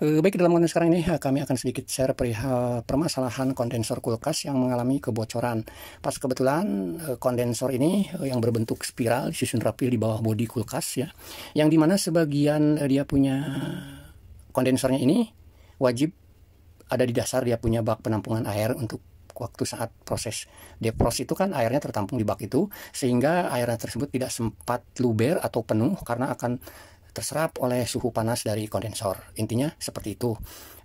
Baik, dalam konten sekarang ini kami akan sedikit share perihal permasalahan kondensor kulkas yang mengalami kebocoran. Pas kebetulan kondensor ini yang berbentuk spiral disusun rapi di bawah bodi kulkas ya, yang dimana sebagian dia punya kondensornya ini wajib ada di dasar, dia punya bak penampungan air untuk waktu saat proses defrost itu kan airnya tertampung di bak itu, sehingga airnya tersebut tidak sempat luber atau penuh karena akan terserap oleh suhu panas dari kondensor. Intinya seperti itu,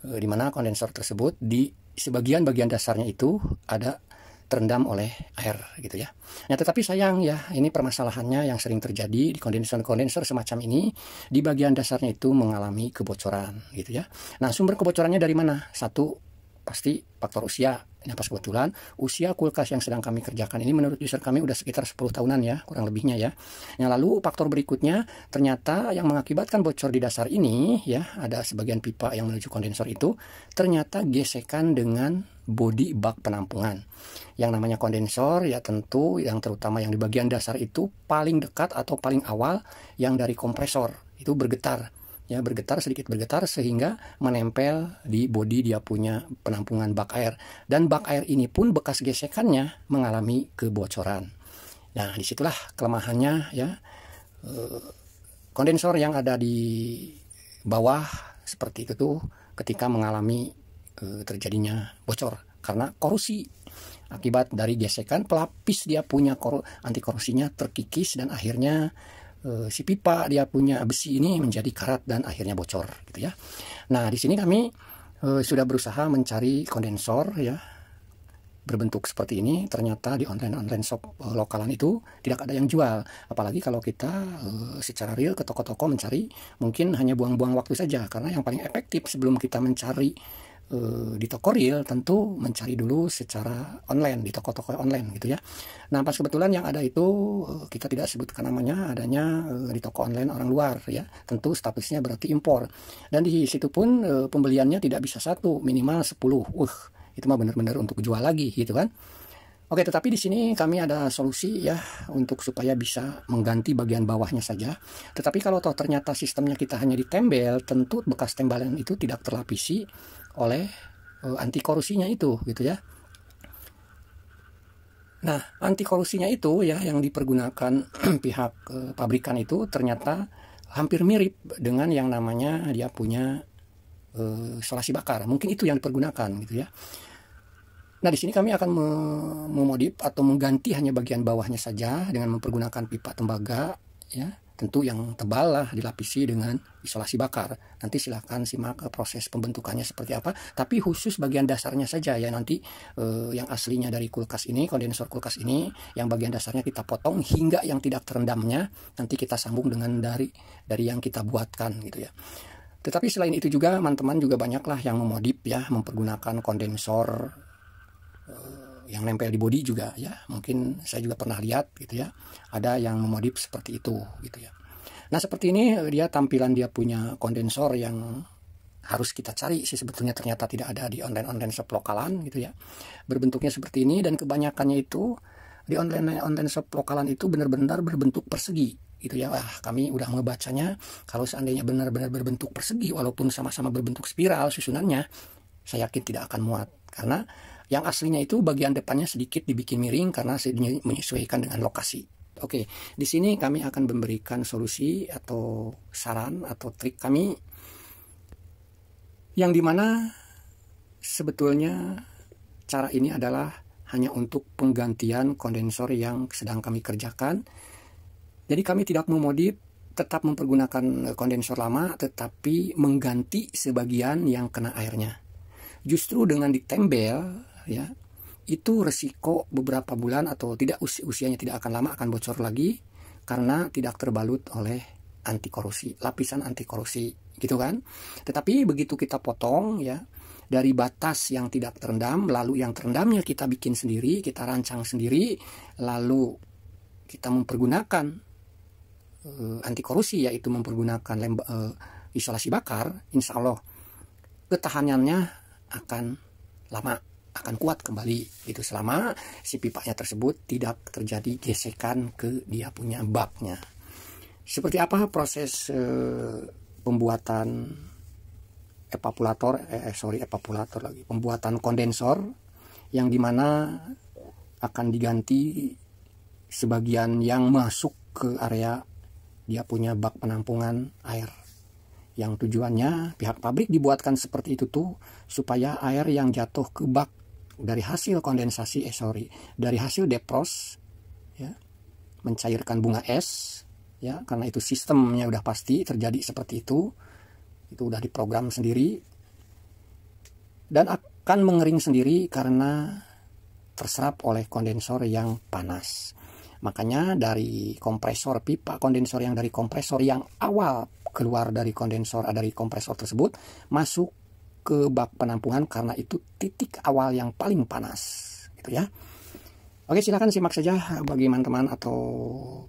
dimana kondensor tersebut di sebagian bagian dasarnya itu ada terendam oleh air gitu ya. Nah, tetapi sayang ya, ini permasalahannya yang sering terjadi di kondensor semacam ini, di bagian dasarnya itu mengalami kebocoran gitu ya. Nah, sumber kebocorannya dari mana? Satu, pasti faktor usia. Nah, pas kebetulan usia kulkas yang sedang kami kerjakan ini menurut user kami udah sekitar 10 tahunan ya, kurang lebihnya ya. Nah, lalu faktor berikutnya ternyata yang mengakibatkan bocor di dasar ini ya, ada sebagian pipa yang menuju kondensor itu ternyata gesekan dengan bodi bak penampungan. Yang namanya kondensor ya tentu yang terutama yang di bagian dasar itu paling dekat atau paling awal yang dari kompresor itu bergetar. Ya, sedikit bergetar sehingga menempel di bodi dia punya penampungan bak air, dan bak air ini pun bekas gesekannya mengalami kebocoran. Nah, disitulah kelemahannya ya, kondensor yang ada di bawah seperti itu tuh ketika mengalami terjadinya bocor karena korosi akibat dari gesekan pelapis dia punya anti korosinya terkikis, dan akhirnya si pipa dia punya besi ini menjadi karat dan akhirnya bocor gitu ya. Nah, di sini kami sudah berusaha mencari kondensor ya berbentuk seperti ini. Ternyata di online shop lokalan itu tidak ada yang jual. Apalagi kalau kita secara real ke toko-toko mencari, mungkin hanya buang-buang waktu saja, karena yang paling efektif sebelum kita mencari di toko real tentu mencari dulu secara online di toko-toko online gitu ya. Nah, pas kebetulan yang ada itu kita tidak sebutkan namanya, adanya di toko online orang luar ya, tentu statusnya berarti impor, dan di situ pun pembeliannya tidak bisa satu, minimal 10. Itu mah benar-benar untuk jual lagi gitu kan. Oke, tetapi di sini kami ada solusi ya untuk supaya bisa mengganti bagian bawahnya saja. Tetapi kalau toh ternyata sistemnya kita hanya ditembel, tentu bekas tembalan itu tidak terlapisi oleh anti korosinya itu gitu ya. Nah, anti korosinya itu ya yang dipergunakan pihak pabrikan itu ternyata hampir mirip dengan yang namanya dia punya isolasi bakar. Mungkin itu yang dipergunakan gitu ya. Nah, di sini kami akan memodif atau mengganti hanya bagian bawahnya saja dengan mempergunakan pipa tembaga ya, tentu yang tebal lah, dilapisi dengan isolasi bakar. Nanti silahkan simak proses pembentukannya seperti apa, tapi khusus bagian dasarnya saja ya. Nanti yang aslinya dari kulkas ini, kondensor kulkas ini, yang bagian dasarnya kita potong hingga yang tidak terendamnya nanti kita sambung dengan dari yang kita buatkan gitu ya. Tetapi selain itu juga teman-teman juga banyaklah yang memodif ya, mempergunakan kondensor yang nempel di bodi juga ya. Mungkin saya juga pernah lihat gitu ya, ada yang memodif seperti itu gitu ya. Nah, seperti ini dia tampilan dia punya kondensor yang harus kita cari sih sebetulnya, ternyata tidak ada di online shop lokalan gitu ya. Berbentuknya seperti ini, dan kebanyakannya itu di online shop lokalan itu benar-benar berbentuk persegi gitu ya. Kami udah ngebacanya, kalau seandainya benar-benar berbentuk persegi walaupun sama-sama berbentuk spiral susunannya, saya yakin tidak akan muat, karena yang aslinya itu bagian depannya sedikit dibikin miring karena menyesuaikan dengan lokasi. Oke, di sini kami akan memberikan solusi atau saran atau trik kami, yang dimana sebetulnya cara ini adalah hanya untuk penggantian kondensor yang sedang kami kerjakan. Jadi kami tidak memodif, tetap mempergunakan kondensor lama, tetapi mengganti sebagian yang kena airnya. Justru dengan ditembel ya, itu resiko beberapa bulan atau tidak usianya tidak akan lama akan bocor lagi karena tidak terbalut oleh anti korosi, lapisan anti korosi gitu kan. Tetapi begitu kita potong ya dari batas yang tidak terendam, lalu yang terendamnya kita bikin sendiri, kita rancang sendiri, lalu kita mempergunakan anti korosi, yaitu mempergunakan isolasi bakar, insya Allah ketahanannya akan lama, akan kuat kembali itu selama si pipanya tersebut tidak terjadi gesekan ke dia punya baknya. Seperti apa proses pembuatan pembuatan kondensor yang dimana akan diganti sebagian yang masuk ke area dia punya bak penampungan air, yang tujuannya pihak pabrik dibuatkan seperti itu tuh supaya air yang jatuh ke bak dari hasil kondensasi dari hasil defrost ya, mencairkan bunga es ya, karena itu sistemnya udah pasti terjadi seperti itu udah diprogram sendiri dan akan mengering sendiri karena terserap oleh kondensor yang panas. Makanya dari kompresor, pipa kondensor yang dari kompresor yang awal keluar dari kompresor tersebut masuk ke bak penampungan karena itu titik awal yang paling panas gitu ya. Oke, silakan simak saja bagi teman-teman atau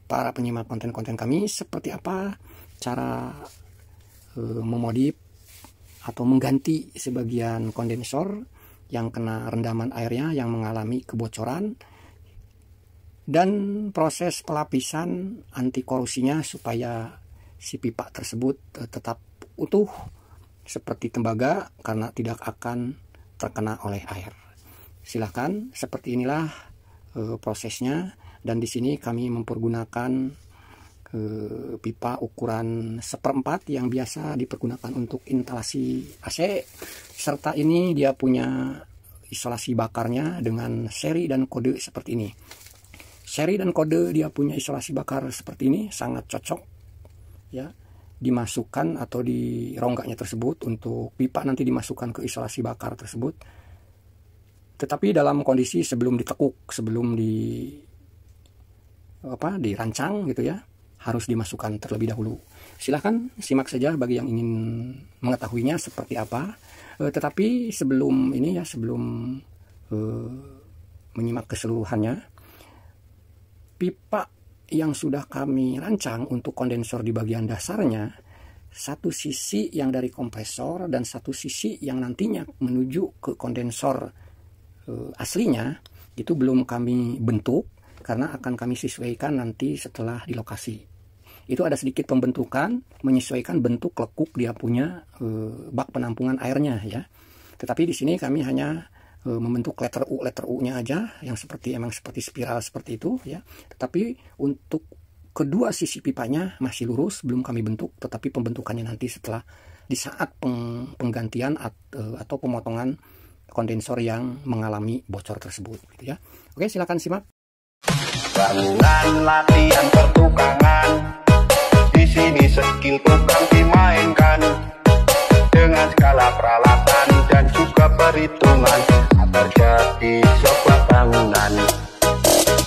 para penyimak konten-konten kami seperti apa cara memodif atau mengganti sebagian kondensor yang kena rendaman airnya yang mengalami kebocoran, dan proses pelapisan anti korosinya supaya si pipa tersebut tetap utuh seperti tembaga karena tidak akan terkena oleh air. Silahkan, seperti inilah prosesnya, dan di sini kami mempergunakan pipa ukuran 1/4 yang biasa dipergunakan untuk instalasi AC, serta ini dia punya isolasi bakarnya dengan seri dan kode seperti ini. Seri dan kode dia punya isolasi bakar seperti ini sangat cocok ya, dimasukkan atau di rongganya tersebut untuk pipa nanti dimasukkan ke isolasi bakar tersebut, tetapi dalam kondisi sebelum ditekuk, sebelum dirancang gitu ya, harus dimasukkan terlebih dahulu. Silahkan simak saja bagi yang ingin mengetahuinya seperti apa. Tetapi sebelum ini ya, sebelum menyimak keseluruhannya, pipa yang sudah kami rancang untuk kondensor di bagian dasarnya, satu sisi yang dari kompresor dan satu sisi yang nantinya menuju ke kondensor aslinya, itu belum kami bentuk karena akan kami sesuaikan nanti setelah di lokasi. Itu ada sedikit pembentukan menyesuaikan bentuk lekuk dia punya bak penampungan airnya ya. Tetapi di sini kami hanya membentuk letter U-nya aja yang emang seperti spiral seperti itu ya. Tetapi untuk kedua sisi pipanya masih lurus, belum kami bentuk, tetapi pembentukannya nanti setelah di saat penggantian atau pemotongan kondensor yang mengalami bocor tersebut gitu ya. Oke, silakan simak. Bangunan latihan pertukangan, di sini skill tukang dimainkan dengan skala peralatan dan juga perhitungan agar jadi sebuah bangunan.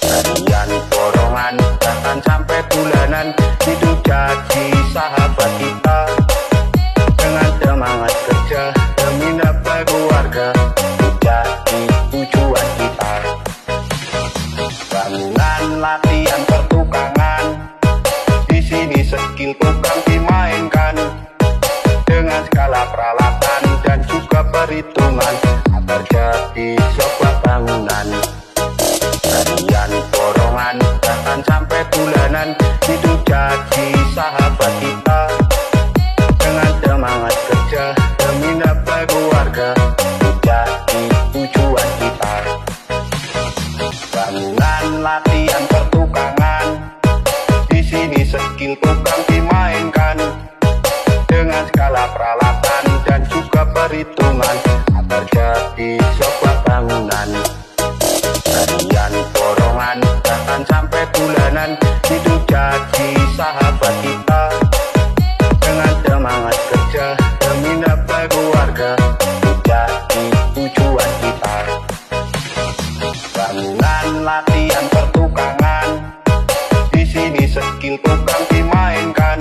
Harian borongan bahkan sampai bulanan, itu jadi sahabat kita dengan semangat kerja demi nafkah keluarga, jadi tujuan kita. Bangunan latihan pertukangan, di sini skill tukang dimainkan dengan skala peralatan dan juga perhitungan agar jadi sebuah bangunan. Harian borongan bahkan sampai bulanan, itu jadi sahabat kita dengan semangat kerja demi nafkah keluarga, jadi tujuan kita. Bangunan latihan pertukangan, di sini skill tukang dimainkan dengan skala peralatan dan juga perhitungan agar jadi sebuah bangunan. Harian borongan bahkan sampai bulanan, itu jadi sahabat kita dengan semangat kerja demi nafkah keluarga, jadi tujuan kita. Bangunan latihan pertukangan, di sini skill tukang dimainkan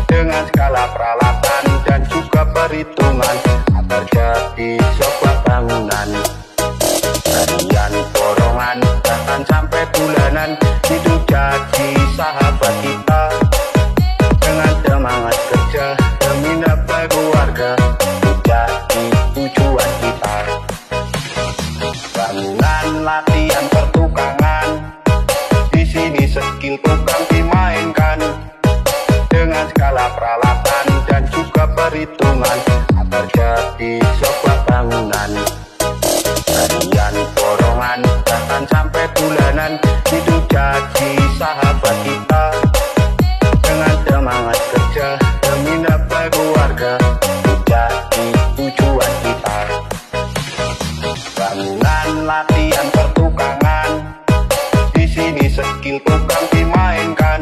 dengan skala peralatan dan juga perhitungan agar jadi sebuah bangunan. Harian borongan bahkan sampai bulanan, itu jadi sahabat kita dengan semangat kerja demi nafkah keluarga, jadi tujuan kita. Bangunan latihan pertukangan, di sini skill tukang dimainkan dengan skala peralatan dan juga perhitungan jadi sebuah bangunan. Harian borongan bahkan sampai bulanan, hidup jadi sahabat kita. Dengan semangat kerja demi nafkah keluarga, jadi tujuan kita. Bangunan latihan pertukangan, di sini skill tukang dimainkan.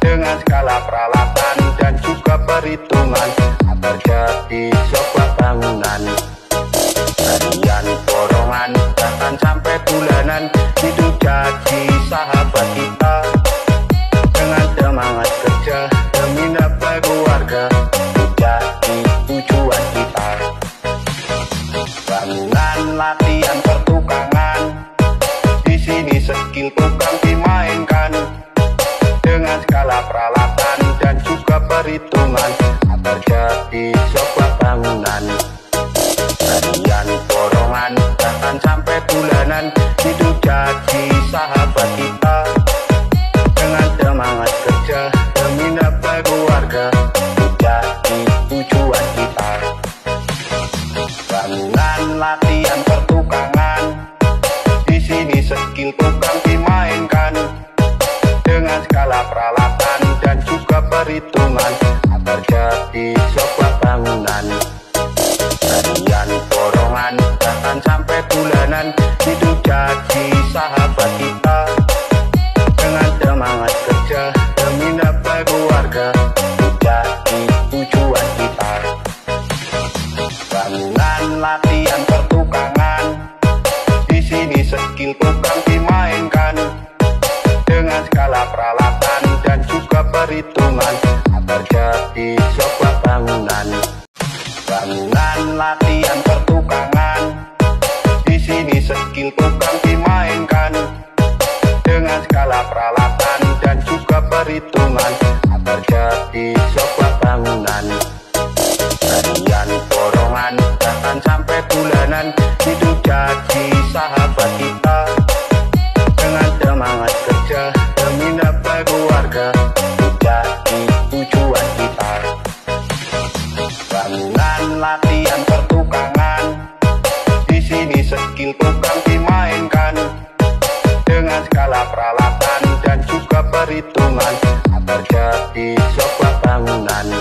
Dengan skala peralatan dan juga perhitungan, agar jadi sebuah bangunan. Harian borongan bahkan sampai bulanan, hidup jadi sahabat kita. Dengan semangat kerja demi nafkah keluarga, jadi tujuan kita. Bangunan latihan pertukangan, di sini skill tukang dimainkan. Dengan skala peralatan dan juga perhitungan, agar jadi sebuah bangunan. Harian borongan bahkan sampai bulanan, hidup jadi sahabat kita. Dengan semangat kerja demi nafkah keluarga, jadi tujuan kita. Bangunan latihan pertukangan, di sini skill tukang dimainkan. Dengan skala peralatan dan juga perhitungan, agar jadi sebuah bangunan. Harian borongan bahkan sampai bulanan, hidup jadi sahabat kita. Dengan semangat kerja demi nafkah keluarga, jadi tujuan kita. Bangunan latihan pertukangan, di sini skill tukang dimainkan. Dengan skala peralatan dan juga perhitungan, agar jadi sebuah bangunan. Bangunan latihan pertukangan, di sini skill tukang dimainkan. Dengan skala peralatan dan juga perhitungan, agar jadi sebuah bangunan. Harian borongan bahkan sampai bulanan, hidup jadi sahabat kita. Dengan semangat kerja demi nafkah keluarga, jadi tujuan kita. Bangunan latihan pertukangan, di sini skill tukang dimainkan. Dengan skala peralatan dan juga perhitungan, agar jadi sebuah bangunan.